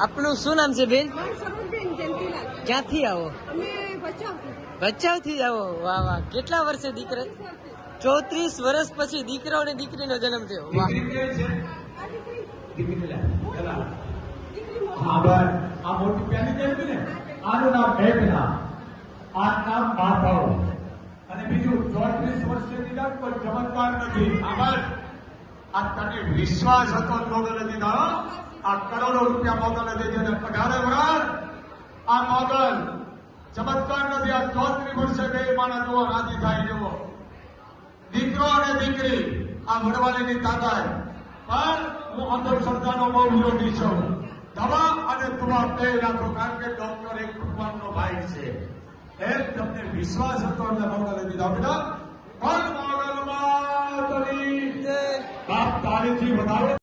આપનું શું નામ છે બેન? ક્યાંથી આવો? ભચાઉથી આવો. વાહ વાહ. કેટલા વર્ષે દીકરા? 34 વર્ષ પછી દીકરો અને દીકરીનો જન્મ થયો. વાહ. આ મોટી પેલી કહેતી ને, આનું નામ મેઘના, આ નામ માધવ, અને બીજું 34 વર્ષે દીધા કોઈ ચમત્કાર નથી. આભાર. આ તને વિશ્વાસ હતો મોગલે દીધા. આ કરોડો રૂપિયા મોગલે દીધે પગારે વગર આ મોગલ ચમત્કાર નથી. આ 34 વર્ષે બે માણસ જુઓ રાજી થાય જુઓ, દીકરો અને દીકરી. આ વડવાલીની તાકાત. પણ હું અંધશ્રદ્ધાનો બહુ વિરોધી છું. દવા અને દુઆ બે રાખો, કારણ કે ડોક્ટર એક ભગવાનનો ભાઈ છે. એમ તમને વિશ્વાસ હતો એટલે મોગલે દીધા બેટા. પણ મોગલમાં તારીથી વધારો